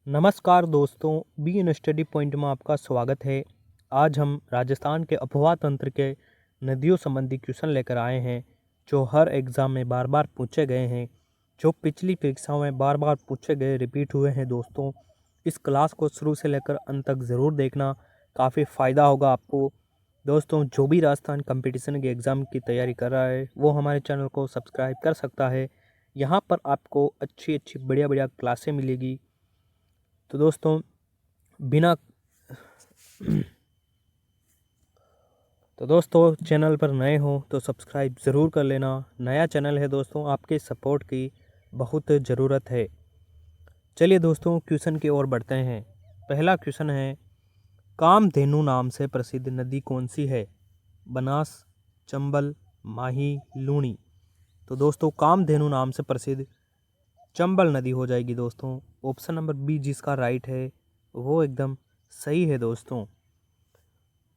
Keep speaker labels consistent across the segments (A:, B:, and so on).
A: नमस्कार दोस्तों, be in study point में आपका स्वागत है। आज हम राजस्थान के अपवाह तंत्र के नदियों संबंधी क्वेश्चन लेकर आए हैं, जो हर एग्ज़ाम में बार बार पूछे गए हैं, जो पिछली परीक्षाओं में बार बार पूछे गए रिपीट हुए हैं। दोस्तों, इस क्लास को शुरू से लेकर अंत तक ज़रूर देखना, काफ़ी फ़ायदा होगा आपको। दोस्तों, जो भी राजस्थान कंपटीशन के एग्ज़ाम की तैयारी कर रहा है वो हमारे चैनल को सब्सक्राइब कर सकता है। यहाँ पर आपको अच्छी अच्छी बढ़िया बढ़िया क्लासें मिलेगी। तो दोस्तों, बिना तो दोस्तों, चैनल पर नए हो तो सब्सक्राइब ज़रूर कर लेना। नया चैनल है दोस्तों, आपके सपोर्ट की बहुत ज़रूरत है। चलिए दोस्तों, क्वेश्चन की ओर बढ़ते हैं। पहला क्वेश्चन है, कामधेनु नाम से प्रसिद्ध नदी कौन सी है? बनास, चंबल, माही, लूणी। तो दोस्तों, कामधेनु नाम से प्रसिद्ध चंबल नदी हो जाएगी दोस्तों। ऑप्शन नंबर बी जिसका राइट है वो एकदम सही है दोस्तों।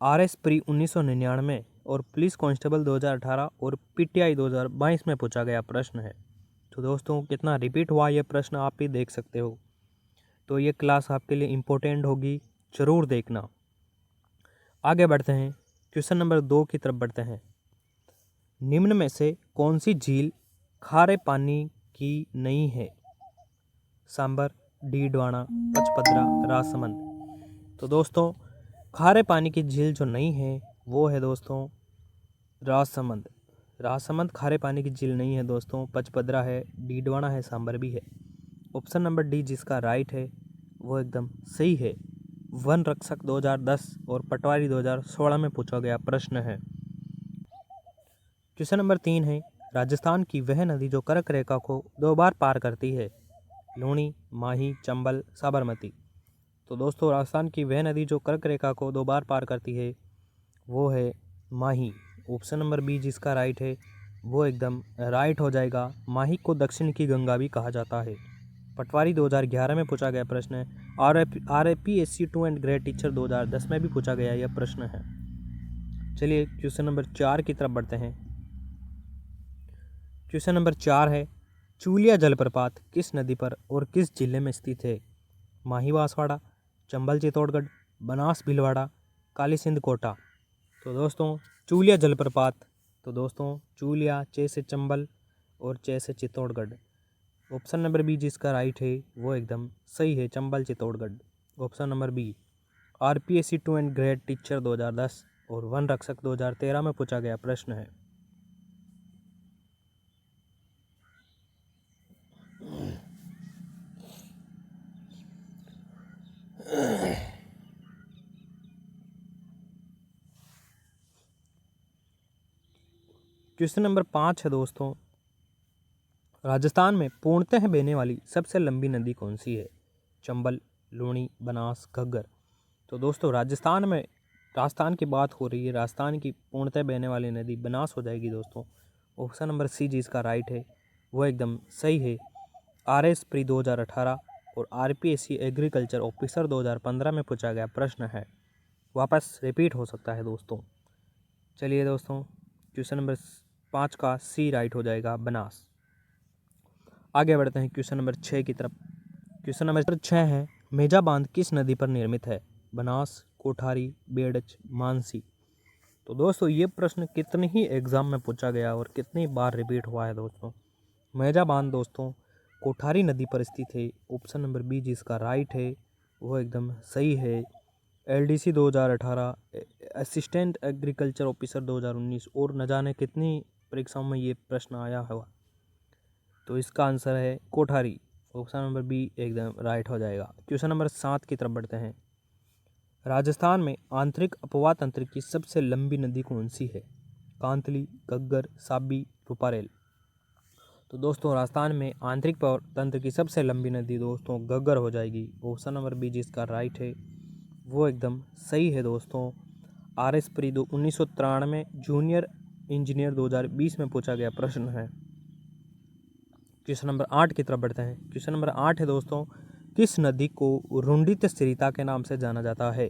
A: आरएस प्री 1999 और पुलिस कांस्टेबल 2018 और पीटीआई 2022 में पूछा गया प्रश्न है। तो दोस्तों, कितना रिपीट हुआ ये प्रश्न आप ही देख सकते हो। तो ये क्लास आपके लिए इम्पोर्टेंट होगी, ज़रूर देखना। आगे बढ़ते हैं, क्वेश्चन नंबर 2 की तरफ बढ़ते हैं। निम्न में से कौन सी झील खारे पानी की नहीं है? सांबर, डीडवाना, पचपदरा, राजसमंद। तो दोस्तों, खारे पानी की झील जो नहीं है वो है दोस्तों राजसमंद। राजसमंद खारे पानी की झील नहीं है दोस्तों, पचपदरा है, डीडवाना है, सांबर भी है। ऑप्शन नंबर डी जिसका राइट है वो एकदम सही है। वन रक्षक 2010 और पटवारी 2016 में पूछा गया प्रश्न है। क्वेश्चन नंबर 3 है, राजस्थान की वह नदी जो कर्क रेखा को 2 बार पार करती है? लूणी, माही, चंबल, साबरमती। तो दोस्तों, राजस्थान की वह नदी जो कर्क रेखा को 2 बार पार करती है वो है माही। ऑप्शन नंबर बी जिसका राइट है वो एकदम राइट हो जाएगा। माही को दक्षिण की गंगा भी कहा जाता है। पटवारी 2011 में पूछा गया प्रश्न है। RAPSC 2 एंड ग्रेड टीचर 2010 में भी पूछा गया यह प्रश्न है। चलिए क्वेश्चन नंबर 4 की तरफ बढ़ते हैं। क्वेश्चन नंबर 4 है, चूलिया जलप्रपात किस नदी पर और किस जिले में स्थित है? माही बांसवाड़ा, चंबल चित्तौड़गढ़, बनास भीलवाड़ा, काली सिंध कोटा। तो दोस्तों, चूलिया जलप्रपात, तो दोस्तों चूलिया चे से चंबल और चे से चित्तौड़गढ़। ऑप्शन नंबर बी जिसका राइट है वो एकदम सही है, Chambal Chittorgarh. Option number B. RPSC 2 and grade teacher 2010 और वन रक्षक 2013 में पूछा गया प्रश्न है। क्वेश्चन नंबर 5 है दोस्तों, राजस्थान में पूर्णतः बहने वाली सबसे लंबी नदी कौन सी है? चंबल, लूणी, बनास, घग्गर। तो दोस्तों, राजस्थान की बात हो रही है, राजस्थान की पूर्णतः बहने वाली नदी बनास हो जाएगी दोस्तों। ऑप्शन नंबर सी जिसका राइट है वो एकदम सही है। RS प्री 2018 और RPSC एग्रीकल्चर ऑफिसर 2015 में पूछा गया प्रश्न है। वापस रिपीट हो सकता है दोस्तों। चलिए दोस्तों, क्वेश्चन नंबर 5 का सी राइट हो जाएगा, बनास। आगे बढ़ते हैं क्वेश्चन नंबर 6 की तरफ। क्वेश्चन नंबर 6 है, मेजा बांध किस नदी पर निर्मित है? बनास, कोठारी, बेड़च, मानसी। तो दोस्तों, ये प्रश्न कितने ही एग्जाम में पूछा गया और कितनी बार रिपीट हुआ है दोस्तों। मेजा बांध दोस्तों कोठारी नदी पर स्थित है। ऑप्शन नंबर बी जिसका राइट है वो एकदम सही है। LDC 2018, असिस्टेंट एग्रीकल्चर ऑफिसर 2019 और न जाने कितनी परीक्षाओं में ये प्रश्न आया हुआ। तो इसका आंसर है कोठारी। ऑप्शन नंबर बी एकदम राइट हो जाएगा। क्वेश्चन नंबर 7 की तरफ बढ़ते हैं। राजस्थान में आंतरिक अपवाह तंत्र की सबसे लंबी नदी कौन सी है? कांतली, घग्गर, साबी, रूपारेल। तो दोस्तों, राजस्थान में आंतरिक तंत्र की सबसे लंबी नदी दोस्तों घग्गर हो जाएगी। ऑप्शन नंबर बी जिसका राइट है वो एकदम सही है दोस्तों। RS प्री 1993 जूनियर इंजीनियर 2020 में पूछा गया प्रश्न है। क्वेश्चन नंबर 8 की तरफ बढ़ते हैं। क्वेश्चन नंबर 8 है दोस्तों, किस नदी को रुंडित सरिता के नाम से जाना जाता है?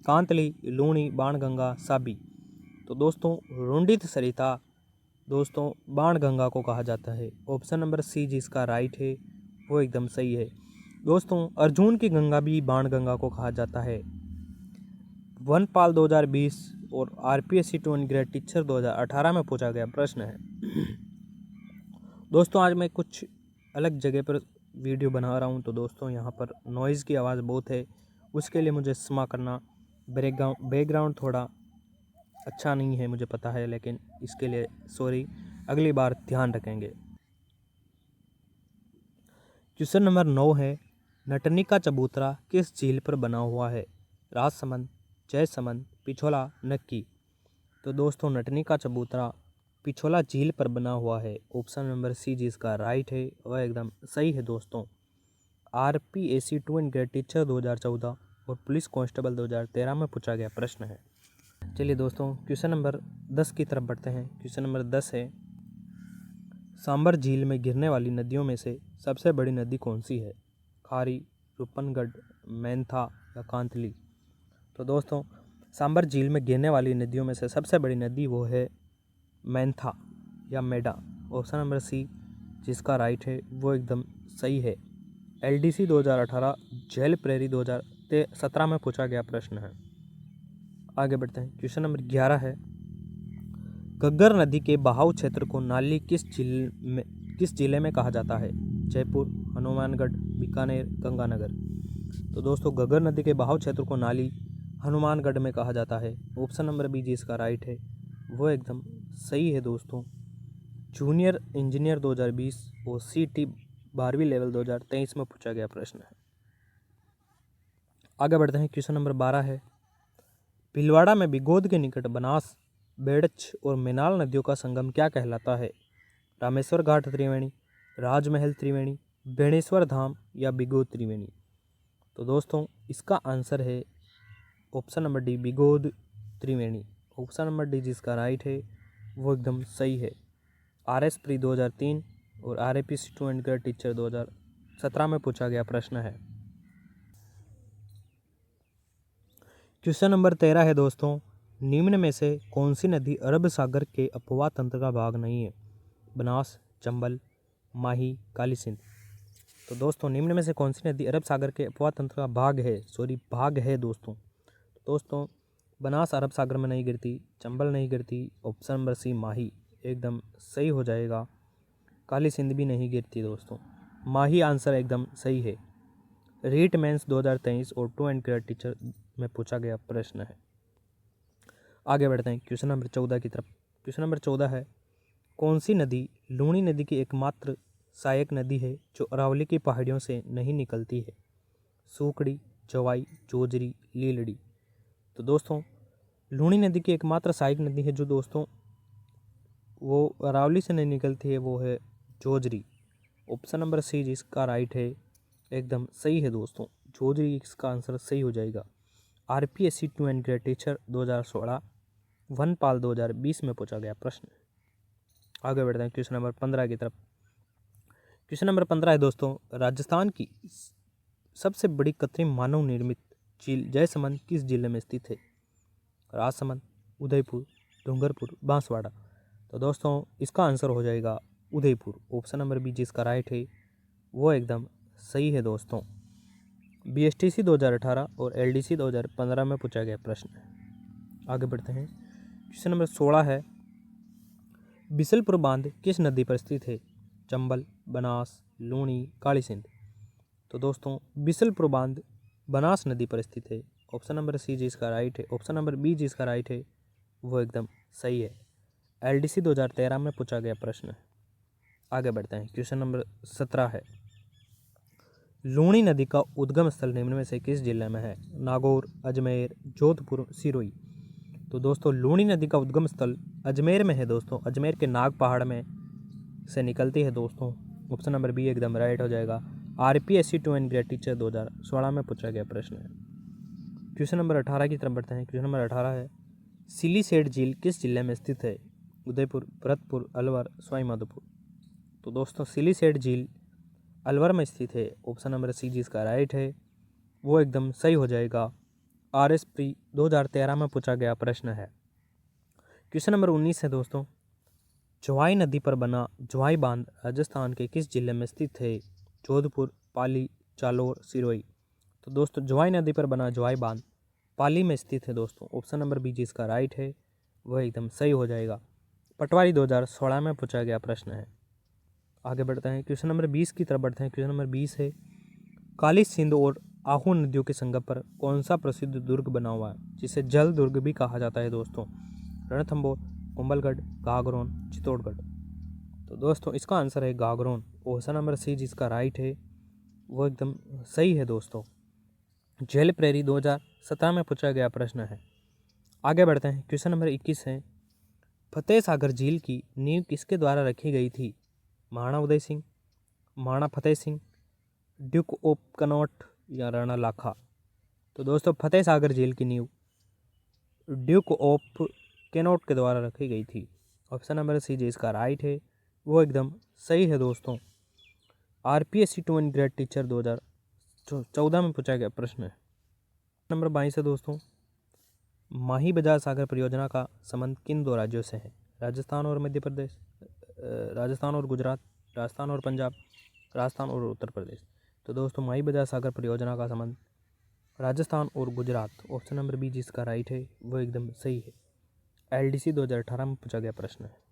A: कांतली, लूणी, बाणगंगा, साबी। तो दोस्तों, रुंडित सरिता दोस्तों बाणगंगा को कहा जाता है। ऑप्शन नंबर सी जिसका राइट है वो एकदम सही है। दोस्तों अर्जुन की गंगा भी बाणगंगा को कहा जाता है। वनपाल 2020 और RPSC two and grade teacher 2018 में पूछा गया प्रश्न है। दोस्तों आज मैं कुछ अलग जगह पर वीडियो बना रहा हूं, तो दोस्तों यहां पर नॉइज़ की आवाज़ बहुत है, उसके लिए मुझे क्षमा करना। बैकग्राउंड थोड़ा अच्छा नहीं है, मुझे पता है, लेकिन इसके लिए सॉरी, अगली बार ध्यान रखेंगे। क्वेश्चन नंबर 9 है, नटनी का चबूतरा किस झील पर बना हुआ है? राजसमंद, जयसमंद, पिछोला, नक्की। तो दोस्तों नटनी का चबूतरा पिछोला झील पर बना हुआ है। ऑप्शन नंबर सी जिसका राइट है वह एकदम सही है। दोस्तों RPSC two and grade teacher 2014 और पुलिस कांस्टेबल 2013 में पूछा गया प्रश्न है। चलिए दोस्तों क्वेश्चन नंबर 10 की तरफ बढ़ते हैं। क्वेश्चन नंबर 10 है, सांबर झील में गिरने वाली नदियों में से सबसे बड़ी नदी कौन सी है? खारी, रूपनगढ़, मैंथा या कांतली। तो दोस्तों सांबर झील में गिरने वाली नदियों में से सबसे बड़ी नदी वो है मैंथा या मेडा। ऑप्शन नंबर सी जिसका राइट है वो एकदम सही है। एलडीसी 2018 जेल प्रेरी 2017 में पूछा गया प्रश्न है। आगे बढ़ते हैं। क्वेश्चन नंबर 11 है, घग्गर नदी के बहाव क्षेत्र को नाली किस जिले में कहा जाता है? जयपुर, हनुमानगढ़, बीकानेर, गंगानगर। तो दोस्तों घग्गर नदी के बहाव क्षेत्र को नाली हनुमानगढ़ में कहा जाता है। ऑप्शन नंबर बी जिसका राइट है वो एकदम सही है। दोस्तों जूनियर इंजीनियर 2020 और सीटी 12वीं लेवल 2023 में पूछा गया प्रश्न है। आगे बढ़ते हैं। क्वेश्चन नंबर 12 है, भीलवाड़ा में बिगोद के निकट बनास, बेड़च और मेनाल नदियों का संगम क्या कहलाता है? रामेश्वर घाट त्रिवेणी, राजमहल त्रिवेणी, बेणेश्वर धाम या बिगोद त्रिवेणी। तो दोस्तों इसका आंसर है ऑप्शन नंबर डी बिगोद त्रिवेणी। ऑप्शन नंबर डी जिसका राइट है वो एकदम सही है। आरएस प्री 2003 और आरएपीसी टू एंड ग्रेड टीचर 2017 में पूछा गया प्रश्न है। क्वेश्चन नंबर 13 है दोस्तों, निम्न में से कौन सी नदी अरब सागर के अपवाह तंत्र का भाग नहीं है? बनास, चंबल, माही, काली सिंध। तो दोस्तों निम्न में से कौन सी नदी अरब सागर के अपवाह तंत्र का भाग है दोस्तों बनास अरब सागर में नहीं गिरती, चंबल नहीं गिरती, ऑप्शन नंबर सी माही एकदम सही हो जाएगा। काली सिंध भी नहीं गिरती दोस्तों, माही आंसर एकदम सही है। रीट मेंस 2023 और टू एंड ग्रेड टीचर में पूछा गया प्रश्न है। आगे बढ़ते हैं क्वेश्चन नंबर 14 की तरफ। क्वेश्चन नंबर 14 है, कौन सी नदी लूणी नदी की एकमात्र सहायक नदी है जो अरावली की पहाड़ियों से नहीं निकलती है? सूकड़ी, जवाई, जोजरी, लीलड़ी। तो दोस्तों लूणी नदी की एकमात्र सहायक नदी है जो दोस्तों वो अरावली से नहीं निकलती है वो है जोजरी। ऑप्शन नंबर सी जिसका राइट है एकदम सही है। दोस्तों जोजरी इसका आंसर सही हो जाएगा। RPSC two and grade teacher 2016, वनपाल 2020 में पूछा गया प्रश्न। आगे बढ़ते हैं क्वेश्चन नंबर 15 की तरफ। क्वेश्चन नंबर 15 है दोस्तों, राजस्थान की सबसे बड़ी कृत्रिम मानव निर्मित झील जयसमंद किस जिले में स्थित है? राजसमंद, उदयपुर, डूंगरपुर, बांसवाड़ा। तो दोस्तों इसका आंसर हो जाएगा उदयपुर। ऑप्शन नंबर बी जिसका राइट है वो एकदम सही है। दोस्तों बीएसटीसी 2018 और एलडीसी 2015 में पूछा गया प्रश्न है। आगे बढ़ते हैं। क्वेश्चन नंबर 16 है, बिसलपुर बांध किस नदी पर स्थित है? चंबल, बनास, लूणी, काली सिंध। तो दोस्तों बिसलपुर बांध बनास नदी पर स्थित है। ऑप्शन नंबर सी जिसका राइट है, ऑप्शन नंबर बी जिसका राइट है वो एकदम सही है। एलडीसी 2013 में पूछा गया प्रश्न है। आगे बढ़ते हैं। क्वेश्चन नंबर 17 है, लूणी नदी का उद्गम स्थल निम्न में से किस जिले में है? नागौर, अजमेर, जोधपुर, सिरोही। तो दोस्तों लूणी नदी का उद्गम स्थल अजमेर में है। दोस्तों अजमेर के नाग पहाड़ में से निकलती है। दोस्तों ऑप्शन नंबर बी एकदम राइट हो जाएगा। RPSC two and grade teacher 2016 में पूछा गया प्रश्न है। क्वेश्चन नंबर 18 की तरफ बढ़ते हैं। क्वेश्चन नंबर 18 है, सिलीसेट झील किस जिले में स्थित है? उदयपुर, भरतपुर, अलवर, सवाईमाधोपुर। तो दोस्तों सिलीसेट झील अलवर में स्थित है। ऑप्शन नंबर सी जिसका राइट है वो एकदम सही हो जाएगा। आरएस प्री 2013 में पूछा गया प्रश्न है। क्वेश्चन नंबर 19 है दोस्तों, जवाई नदी पर बना जवाई बांध राजस्थान के किस जिले में स्थित है? जोधपुर, पाली, जालोर, सिरोही। तो दोस्तों जवाई नदी पर बना जवाई बांध पाली में स्थित है दोस्तों। ऑप्शन नंबर बी जिसका राइट है वह एकदम सही हो जाएगा। पटवारी 2016 में पूछा गया प्रश्न है। आगे बढ़ते हैं, क्वेश्चन नंबर 20 की तरफ बढ़ते हैं। क्वेश्चन नंबर 20 है, काली सिंध और आहू नदियों के संगम पर कौन सा प्रसिद्ध दुर्ग बना हुआ है, जिसे जल दुर्ग भी कहा जाता है दोस्तों। रणथंभौर, कुंभलगढ़, गागरोन, चित्तौड़गढ़। तो दोस्तों इसका आंसर है गागरोन। ऑप्शन नंबर सी जिसका राइट है वो एकदम सही है दोस्तों। जेल प्रेरी 2017 में पूछा गया प्रश्न है। आगे बढ़ते हैं, क्वेश्चन नंबर 21 है, फतेह सागर झील की नींव किसके द्वारा रखी गई थी। Maharana Uday Singh, Maharana Fateh Singh, Duke of Connaught या राणा लाखा। तो दोस्तों फतेह सागर झील की नींव ड्यूक ऑफ कैनॉट के द्वारा रखी गई थी। ऑप्शन नंबर सी जिसका राइट है वो एकदम सही है दोस्तों। आरपीएससी 2 इन ग्रेड टीचर 2014 में पूछा गया प्रश्न है। नंबर 22 है दोस्तों, माही बजाज सागर परियोजना का संबंध किन दो राज्यों से है। राजस्थान और मध्य प्रदेश, राजस्थान और गुजरात, राजस्थान और पंजाब, राजस्थान और उत्तर प्रदेश। तो दोस्तों माही बजाज सागर परियोजना का संबंध राजस्थान और गुजरात। ऑप्शन नंबर बी जिसका राइट है वो एकदम सही है। एलडीसी 2018 में पूछा गया प्रश्न है।